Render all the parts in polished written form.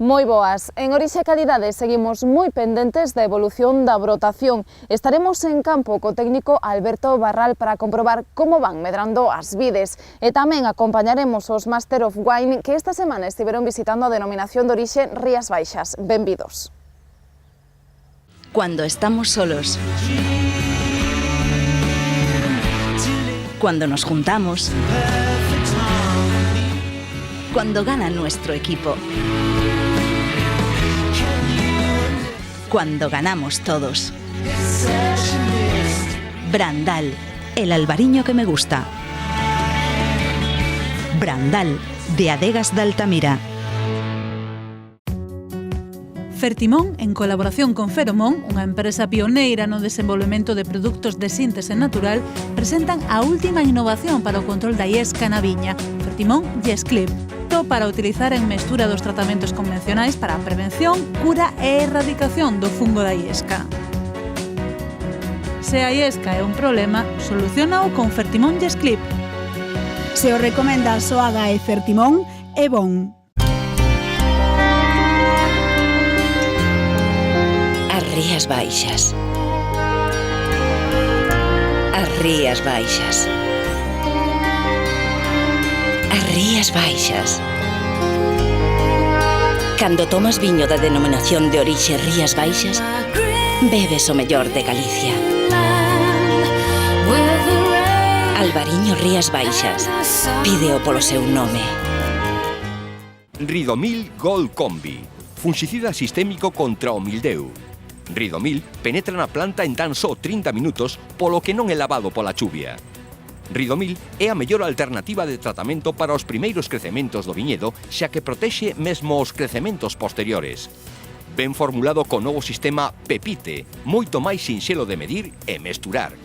Moi boas. En Orixe Calidade seguimos moi pendentes da evolución da brotación. Estaremos en campo co técnico Alberto Barral para comprobar como van medrando as vides. E tamén acompañaremos os Master of Wine que esta semana estiveron visitando a denominación de orixe Rías Baixas. Benvidos. Cuando estamos solos. Cuando nos juntamos. Cuando gana nuestro equipo. Cuando ganamos todos. Brandal, el albariño que me gusta. Brandal, de Adegas de Altamira. Fertimón, en colaboración con Feromón, unha empresa pioneira no desenvolvemento de produtos de síntese natural, presentan a última innovación para o control da iesca na viña, Fertimón YesClip, para utilizar en mestura dos tratamentos convencionais para a prevención, cura e erradicación do fungo da iesca. Se a iesca é un problema, solucionao con Fertimón YesClip. Se o recomenda Soaga e Fertimón, é bon. As Rías Baixas. As Rías Baixas. As Rías Baixas. Cando tomas viño da denominación de orixe Rías Baixas, bebes o mellor de Galicia. Albariño Rías Baixas. Pídeo polo seu nome. Ridomil Gold Combi. Fungicida sistémico contra o mildeu. Ridomil penetra na planta en tan só 30 minutos, polo que non é lavado pola chuvia. Ridomil é a mellor alternativa de tratamento para os primeiros crecementos do viñedo, xa que protexe mesmo os crecementos posteriores. Ben formulado co novo sistema Pepite, moito máis sinxelo de medir e mesturar.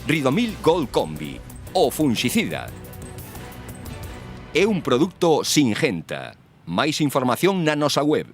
Ridomil Gold Combi, o fungicida. É un produto Singenta. Máis información na nosa web.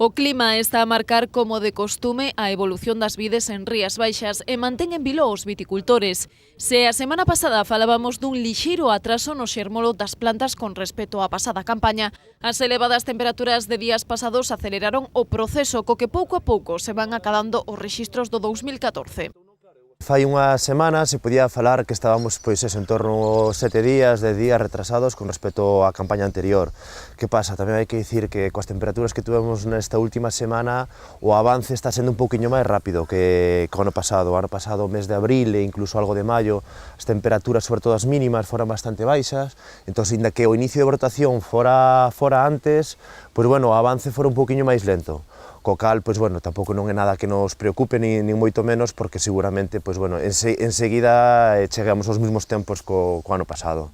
O clima está a marcar como de costume a evolución das vides en Rías Baixas e mantén en vilo os viticultores. Se a semana pasada falábamos dun lixeiro atraso no xermolo das plantas con respecto á pasada campaña, as elevadas temperaturas de días pasados aceleraron o proceso co que pouco a pouco se van acadando os rexistros do 2014. Fai unha semana se podía falar que estábamos en torno aos 7 días, 10 días retrasados con respecto á campaña anterior. Que pasa? Tamén hai que dicir que coas temperaturas que tuvemos nesta última semana o avance está sendo un pouquiño máis rápido que o ano pasado. O ano pasado, o mes de abril e incluso algo de maio, as temperaturas, sobre todo as mínimas, foran bastante baixas. Entón, inda que o inicio de brotación fora antes, pois bueno, o avance fora un pouquiño máis lento. Co cal, pois bueno, tampouco non é nada que nos preocupe, nin moito menos, porque seguramente, pois bueno, enseguida chegamos aos mesmos tempos co ano pasado.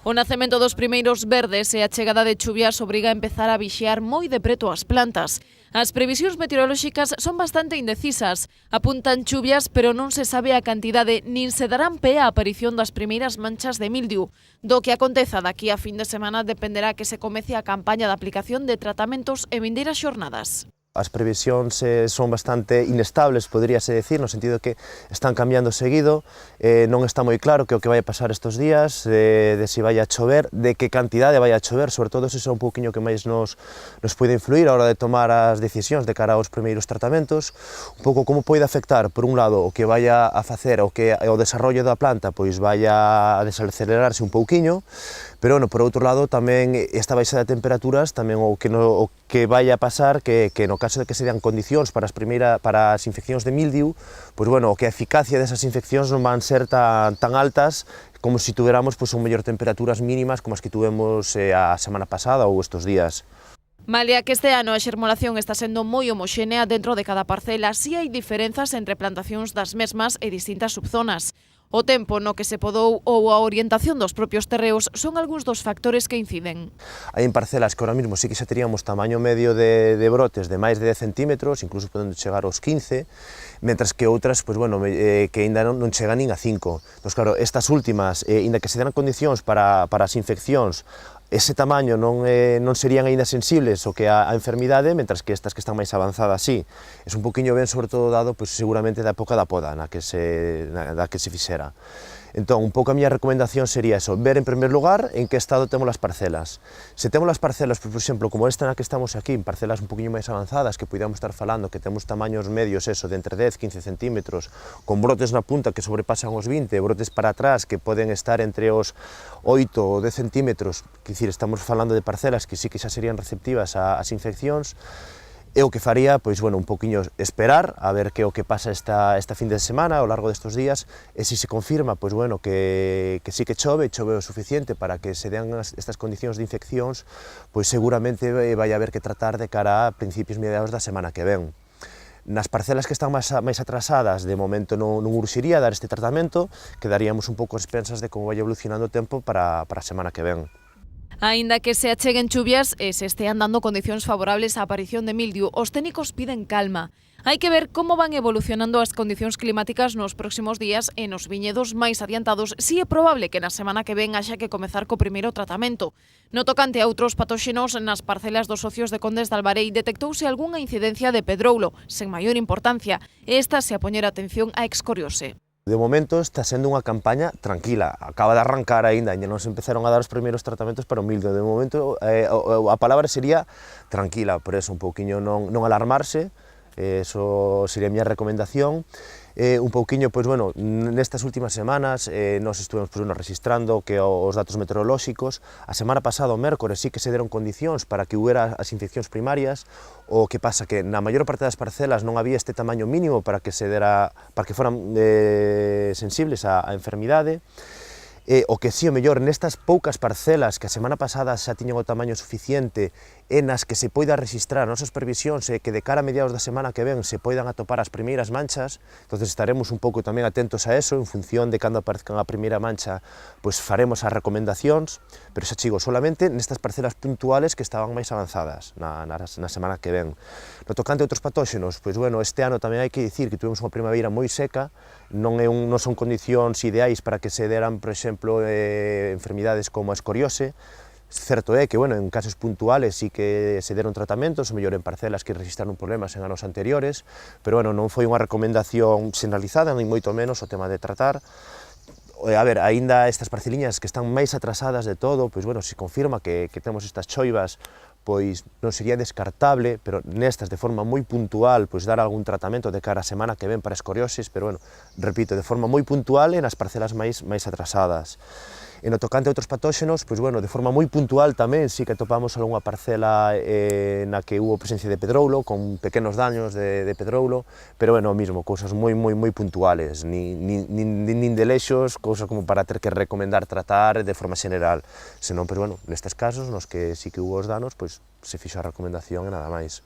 O nacemento dos primeiros verdes e a chegada de chuvias obriga a empezar a vixiar moi de preto as plantas. As previsións meteorolóxicas son bastante indecisas. Apuntan chuvias, pero non se sabe a cantidade nin se darán pé á aparición das primeiras manchas de mildiu. Do que aconteza daqui a fin de semana dependerá que se comece a campaña de aplicación de tratamentos en vindeiras xornadas. As previsións son bastante inestables, poderíase decir, no sentido que están cambiando seguido, non está moi claro que o que vai a pasar estes días, de se vai a chover, de que cantidade vai a chover, sobre todo ese é un pouquiño que máis nos pode influir a hora de tomar as decisións de cara aos primeiros tratamentos, un pouco como pode afectar, por un lado, o que vai a facer o desarrollo da planta, pois vai a desacelerarse un pouquiño, pero por outro lado tamén esta baixa de temperaturas tamén o que vai a pasar que no caso de que se dean condicións para as infeccións de mildiu, pois bueno, que a eficacia desas infeccións non van ser tan altas como se tuveramos un mellor temperaturas mínimas como as que tuvemos a semana pasada ou estes días. Malia que este ano a xermolación está sendo moi homoxénea dentro de cada parcela, si hai diferenzas entre plantacións das mesmas e distintas subzonas. O tempo no que se podou ou a orientación dos propios terreos son algúns dos factores que inciden. Hai en parcelas que ahora mismo sí que xa teríamos tamaño medio de brotes de máis de 10 centímetros, incluso podendo chegar aos 15, mentras que outras, pois, bueno, que ainda non chegan nin a 5. Entón, claro, estas últimas, ainda que se deran condicións para as infeccións, ese tamaño non serían aínda sensibles ao que a enfermidade, mentras que estas que están máis avanzadas sí. É un poquinho ben, sobre todo, dado pois, seguramente da época da poda na que se fixera. Entón, un pouco a miña recomendación sería eso, ver en primer lugar en que estado temos as parcelas. Se temos as parcelas, por exemplo, como esta na que estamos aquí, en parcelas un poquinho máis avanzadas, que podamos estar falando que temos tamaños medios, eso, de entre 10 e 15 centímetros, con brotes na punta que sobrepasan os 20, brotes para atrás que poden estar entre os 8 ou 10 centímetros, que dicir, estamos falando de parcelas que sí que xa serían receptivas ás infeccións. E o que faría, pois, bueno, un poquinho esperar a ver que o que pasa esta fin de semana, ao largo destes días, e se confirma, pois, bueno, que sí que chove o suficiente para que se dean estas condicións de infeccións, pois seguramente vai haber que tratar de cara a principios mediados da semana que ven. Nas parcelas que están máis atrasadas, de momento non urxiría dar este tratamento, quedaríamos un pouco expensas de como vai evolucionando o tempo para a semana que ven. Aínda que se acheguen chuvias e se estean dando condicións favorables á aparición de mildiu, os técnicos piden calma. Hai que ver como van evolucionando as condicións climáticas nos próximos días e nos viñedos máis adiantados, si é probable que na semana que ven haxa que comezar co primeiro tratamento. No tocante a outros patóxenos, nas parcelas dos socios de Condes de Albarei detectouse algunha incidencia de pedroulo, sen maior importancia, e esta se a poñer atención á excoriose. De momento está sendo unha campaña tranquila, acaba de arrancar aínda non se empezaron a dar os primeiros tratamentos para o mildio. De momento a palabra sería tranquila, por eso un pouquiño non alarmarse, eso sería a miña recomendación. Un pouquiño, pois, bueno, nestas últimas semanas nós estuvemos registrando que os datos meteorolóxicos, a semana pasada, o mércores, sí que se deron condicións para que houbera as infeccións primarias. O que pasa que na maior parte das parcelas non había este tamaño mínimo para que foran sensibles á enfermidade. O que sí, o mellor, nestas poucas parcelas que a semana pasada xa tiñan o tamaño suficiente e nas que se poida registrar as nosas previsións e que de cara a mediados da semana que ven se poidan atopar as primeiras manchas, entonces estaremos un pouco tamén atentos a eso, en función de cando aparezcan a primeira mancha, pois faremos as recomendacións, pero xa chigo, solamente nestas parcelas puntuales que estaban máis avanzadas na semana que ven. No tocante a outros patóxenos, pois, bueno, este ano tamén hai que dicir que tuvemos unha primavera moi seca, non son condicións ideais para que se deran, por exemplo, enfermidades como a escoriose. Certo é que, bueno, en casos puntuales sí que se deron tratamentos, o mellor en parcelas que registraron problemas en anos anteriores, pero, bueno, non foi unha recomendación generalizada, nin moito menos o tema de tratar. A ver, aínda estas parceliñas que están máis atrasadas de todo, pois, bueno, se confirma que temos estas choivas, pois non sería descartable, pero nestas de forma moi puntual, pois dar algún tratamento de cara a semana que ven para escoriosis, pero, bueno, repito, de forma moi puntual e nas parcelas máis atrasadas. E no tocante a outros patóxenos, pois, bueno, de forma moi puntual tamén, sí que atopamos algunha parcela na que hubo presencia de pedroulo, con pequenos daños de pedroulo, pero, bueno, mismo, cousas moi puntuales, nin de lexos, cousas como para ter que recomendar tratar de forma general, senón, pois, bueno, nestes casos, nos que sí que hubo os danos, pois se fixo a recomendación e nada máis.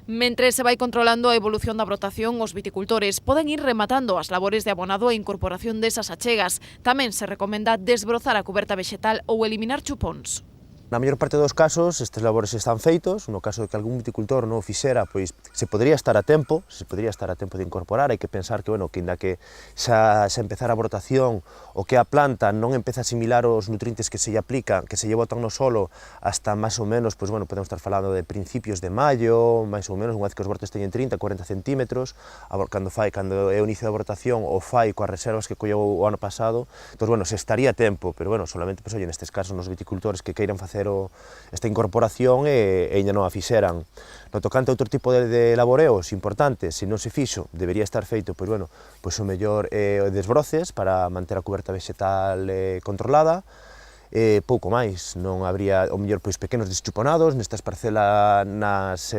Mentre se vai controlando a evolución da brotación, os viticultores poden ir rematando as labores de abonado e incorporación desas achegas. Tamén se recomenda desbrozar a cuberta vexetal ou eliminar chupóns. Na maior parte dos casos, estes labores están feitos, no caso de que algún viticultor non o fixera, pois se podría estar a tempo de incorporar. Hai que pensar que, bueno, que inda que xa empezara a brotación, o que a planta non empeza a asimilar os nutrientes que se lle aplican, que se lle botan no solo, hasta máis ou menos, pois, bueno, podemos estar falando de principios de maio, máis ou menos, unha vez que os brotes teñen 30-40 centímetros, cando é o inicio da brotación, o fai coas reservas que colleu o ano pasado, pois, bueno, se estaría a tempo, pero, bueno, solamente, pois, nestes casos, nos viticultores que queiran facer esta incorporación e ainda non a fixeran. No tocante a outro tipo de laboreos importantes, se non se fixo, debería estar feito, pois, bueno, pois o mellor desbroces para manter a cuberta vexetal controlada, pouco máis, non habría, o mellor, pois pequenos deschuponados nestas parcelas nas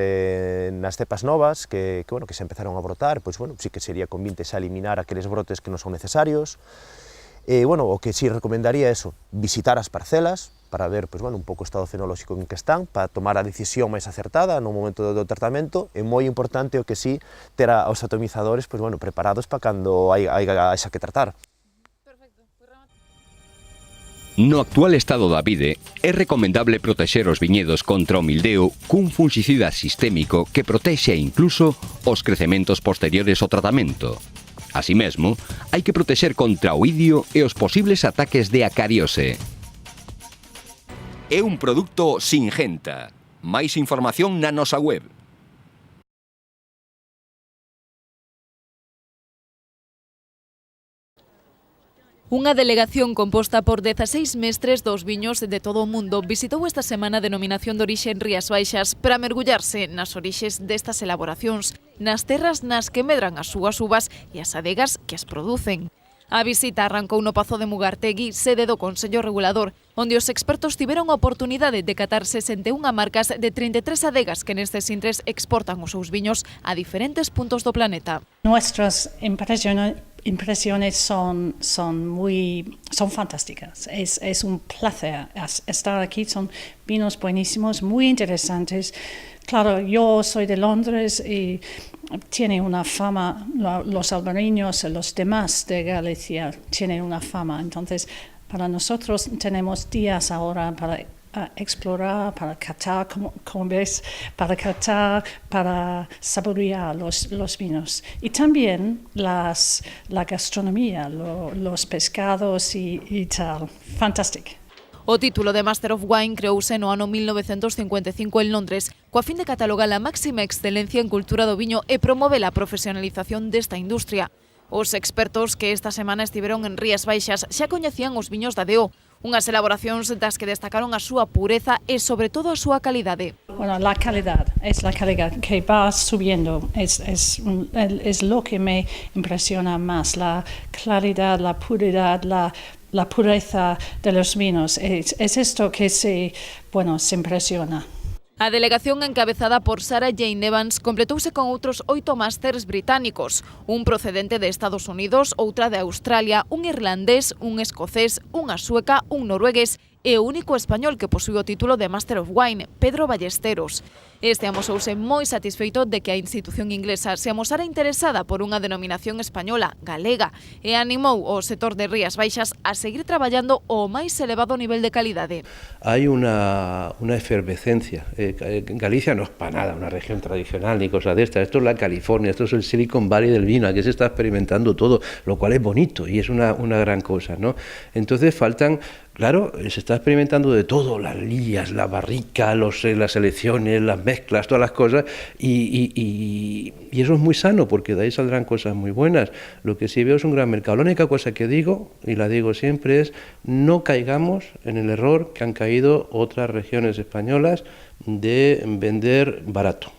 cepas novas que se empezaron a brotar, pois, bueno, sí que sería convinte xa eliminar aqueles brotes que non son necesarios. Bueno, o que sí recomendaría é eso, visitar as parcelas, para ver pois, bueno, un pouco o estado fenolóxico en que están, para tomar a decisión máis acertada no momento do tratamento. É moi importante o que sí ter os atomizadores pois, bueno, preparados para cando haxa que tratar. No actual estado da vide, é recomendable protexer os viñedos contra o mildeo cun fungicida sistémico que protexe incluso os crecementos posteriores ao tratamento. Así mesmo, hai que protexer contra o idio e os posibles ataques de acariose. É un produto Singenta. Máis información na nosa web. Unha delegación composta por 16 mestres dos viños de todo o mundo visitou esta semana a denominación de orixe en Rías Baixas para mergullarse nas orixes destas elaboracións, nas terras nas que medran as súas uvas e as adegas que as producen. A visita arrancou no Pazo de Mugartegui, sede do Consello Regulador, onde os expertos tiveron a oportunidade de catar 61 marcas de 33 adegas que nestes intres exportan os seus viños a diferentes puntos do planeta. Nuestras impresiones son fantásticas. Es un placer estar aquí. Son vinos buenísimos, muy interesantes. Claro, yo soy de Londres y tiene una fama, los albariños, los demás de Galicia tienen una fama. Entonces, para nosotros tenemos días ahora para explorar, para catar, como ves, para catar, para saborear los vinos. Y también la gastronomía, los pescados y tal. Fantástico. O título de Master of Wine creouse no ano 1955 en Londres, coa fin de catalogar a máxima excelencia en cultura do viño e promover a profesionalización desta industria. Os expertos que esta semana estiveron en Rías Baixas xa coñecían os viños da DO, unhas elaboracións das que destacaron a súa pureza e sobre todo a súa calidade. Bueno, la calidad que va subiendo, es lo que me impresiona más, la claridad, la puridad, la pureza de los vinos. Es esto que se impresiona. A delegación encabezada por Sarah Jane Evans completouse con outros 8 másters británicos, un procedente de Estados Unidos, outra de Australia, un irlandés, un escocés, unha sueca, un noruegués e o único español que posúe o título de Master of Wine, Pedro Ballesteros. Este amosouse moi satisfeito de que a institución inglesa se amosara interesada por unha denominación española, galega, e animou o sector de Rías Baixas a seguir traballando ao máis elevado nivel de calidade. Hay una efervescencia. Galicia no es para nada una región tradicional ni cosa de estas. Esto es la California, esto es el Silicon Valley del vino, aquí se está experimentando todo, lo cual es bonito y es una gran cosa, ¿no? Entonces faltan... Claro, se está experimentando de todo, las lías, la barrica, las selecciones, las mezclas, todas las cosas, y eso es muy sano porque de ahí saldrán cosas muy buenas. Lo que sí veo es un gran mercado. La única cosa que digo, y la digo siempre, es no caigamos en el error que han caído otras regiones españolas de vender barato.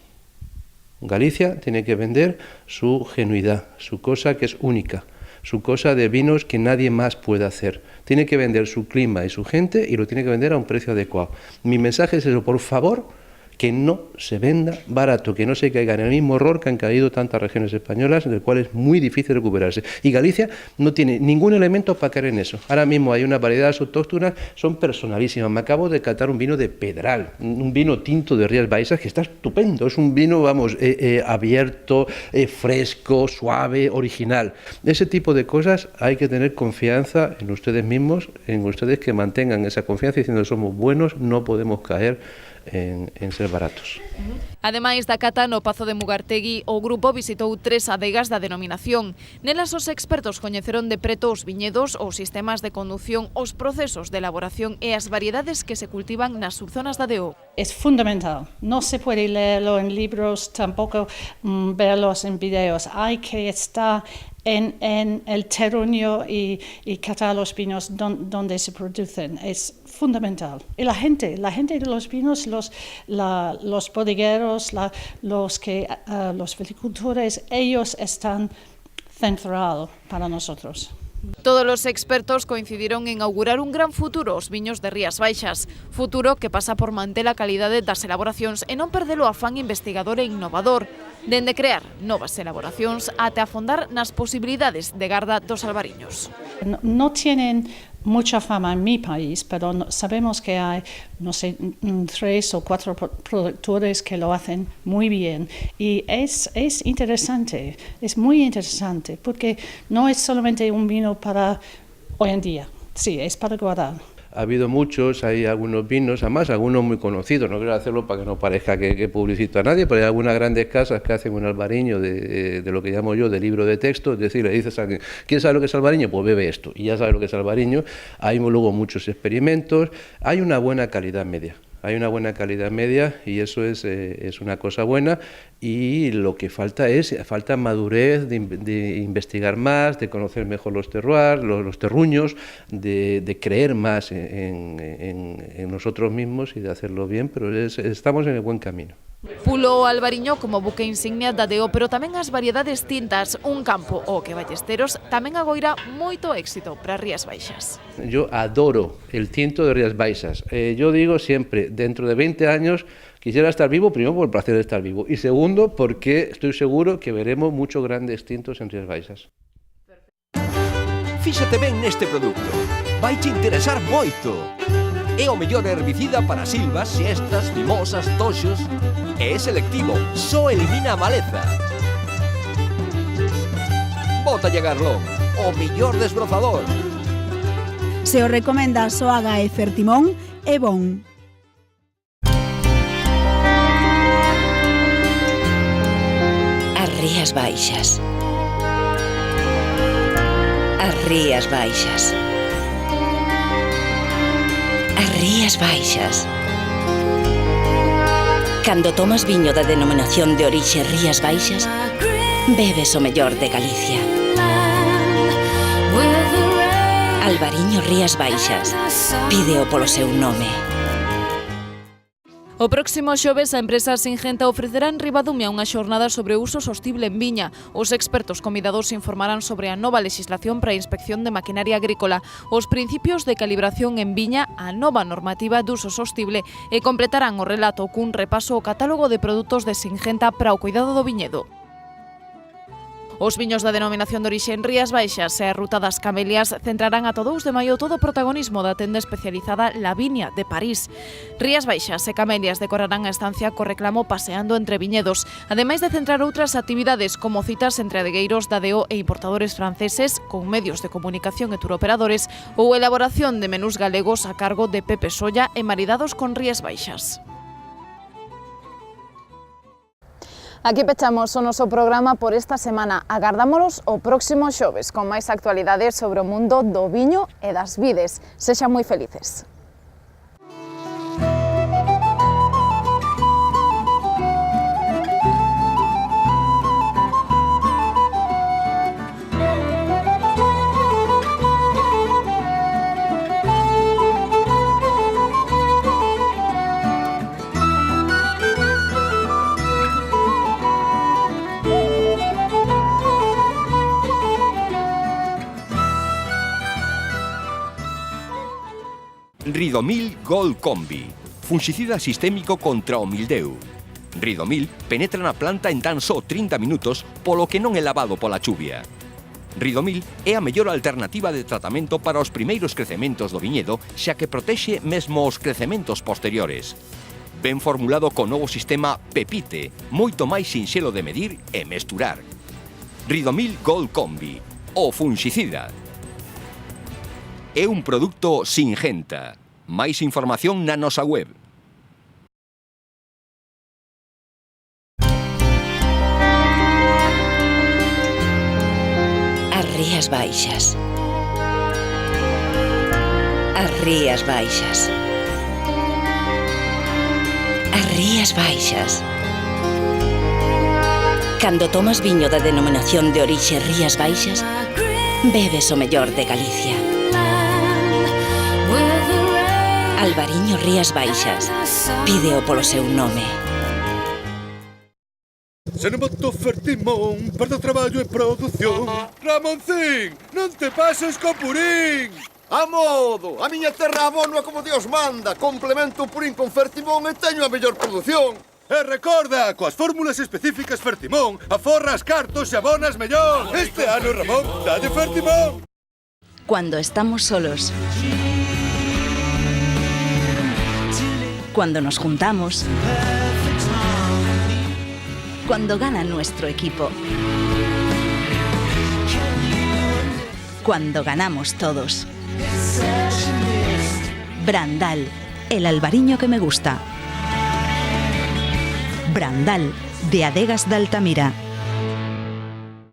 Galicia tiene que vender su genuidad, su cosa que es única, su cosa de vinos que nadie más puede hacer. Tiene que vender su clima y su gente y lo tiene que vender a un precio adecuado. Mi mensaje es eso, por favor, que no se venda barato, que no se caiga en el mismo error que han caído tantas regiones españolas, del cual es muy difícil recuperarse. Y Galicia no tiene ningún elemento para caer en eso. Ahora mismo hay unas variedades autóctonas, son personalísimas. Me acabo de catar un vino de Pedral, un vino tinto de Rías Baixas que está estupendo. Es un vino, abierto, fresco, suave, original. Ese tipo de cosas hay que tener confianza en ustedes mismos, en ustedes que mantengan esa confianza diciendo que somos buenos, no podemos caer en ser baratos. Ademais da cata no Pazo de Mugartegui, o grupo visitou 3 adegas da denominación. Nelas os expertos coñeceron de preto os viñedos, os sistemas de conducción, os procesos de elaboración e as variedades que se cultivan nas subzonas da DO. Es fundamental. No se puede leerlo en libros, tampoco verlos en videos. Hay que estar en el terruño y catar los vinos donde se producen. Es fundamental. Y la gente de los vinos, los bodegueros, los viticultores, ellos están centrados para nosotros. Todos los expertos coincidieron en augurar un gran futuro aos viños de Rías Baixas, futuro que pasa por manter a calidade das elaboracións e non perder o afán investigador e innovador, dende crear novas elaboracións ate afondar nas posibilidades de garda dos albariños. No tienen mucha fama en mi país, pero sabemos que hay, no sé, 3 o 4 productores que lo hacen muy bien. Y es interesante, es muy interesante, porque no es solamente un vino para hoy en día, sí, es para guardar. Ha habido muchos, hay algunos vinos, además algunos muy conocidos, no quiero hacerlo para que no parezca que publicito a nadie, pero hay algunas grandes casas que hacen un albariño de lo que llamo yo de libro de texto, es decir, le dices a alguien, ¿quién sabe lo que es albariño? Pues bebe esto, y ya sabe lo que es albariño. Hay luego muchos experimentos, hay una buena calidad media. Hay una buena calidad media y eso es una cosa buena, y lo que falta madurez de investigar más, de conocer mejor los terroirs, los terruños, de creer más en nosotros mismos y de hacerlo bien, pero estamos en el buen camino. Pulo albariño como buque insignia da DO, pero tamén as variedades tintas, un campo o que Ballesteros tamén agoira moito éxito para Rías Baixas. Yo adoro el tinto de Rías Baixas. Yo digo siempre, dentro de 20 años quisiera estar vivo, primero por el placer de estar vivo y segundo porque estoy seguro que veremos muchos grandes tintos en Rías Baixas. Fíxate ben neste produto, vai te interesar moito. É o mellor herbicida para silvas, siestas, mimosas, toxos. É selectivo, só elimina a maleza. Bótalle Garlón, o mellor desbrozador. Se o recomenda Soaga e Fertimón, é bon. As Rías Baixas. As Rías Baixas. As Rías Baixas. Cando tomas viño da denominación de orixe Rías Baixas, bebes o mellor de Galicia. Albariño Rías Baixas. Pídeo polo seu nome. O próximo xoves a empresa Singenta ofrecerá en Ribadumia unha xornada sobre o uso sostible en viña. Os expertos convidados informarán sobre a nova legislación para a inspección de maquinaria agrícola, os principios de calibración en viña, a nova normativa de uso sostible e completarán o relato cun repaso ao catálogo de produtos de Singenta para o cuidado do viñedo. Os viños da denominación de orixe en Rías Baixas e a ruta das camelias centrarán ata 2 de maio todo o protagonismo da tenda especializada Lavinia de París. Rías Baixas e camelias decorarán a estancia co reclamo Paseando entre viñedos, ademais de centrar outras actividades como citas entre adegueiros da DO e importadores franceses con medios de comunicación e turoperadores ou elaboración de menús galegos a cargo de Pepe Solla e maridados con Rías Baixas. Aquí pechamos o noso programa por esta semana. Agardámolos o próximo xoves con máis actualidades sobre o mundo do viño e das vides. Sexan moi felices. Ridomil Gold Combi, fungicida sistémico contra o mildeu. Ridomil penetra na planta en tan só 30 minutos, polo que non é lavado pola chuvia. Ridomil é a mellor alternativa de tratamento para os primeiros crecementos do viñedo, xa que protexe mesmo os crecementos posteriores. Ben formulado co novo sistema Pepite, moito máis sinxelo de medir e mesturar. Ridomil Gold Combi, o fungicida. É un produto Singenta. Máis información na nosa web. As Rías Baixas. As Rías Baixas. As Rías Baixas. Cando tomas viño da denominación de orixe Rías Baixas, bebes o mellor de Galicia. Albariño Rías Baixas. Pídeo polo seu nome. Se non boto Fertimón, perdo traballo e produción. Ramoncín, non te pases co purín! A modo! A miña terra abono como Dios manda. Complemento o purín con Fertimón e teño a mellor produción. E recorda, coas fórmulas específicas Fertimón, aforras cartos e abonas mellor. Este ano, Ramón, dalle Fertimón. Cuando estamos solos. Cuando nos juntamos. Cuando gana nuestro equipo. Cuando ganamos todos. Brandal, el albariño que me gusta. Brandal, de Adegas de Altamira.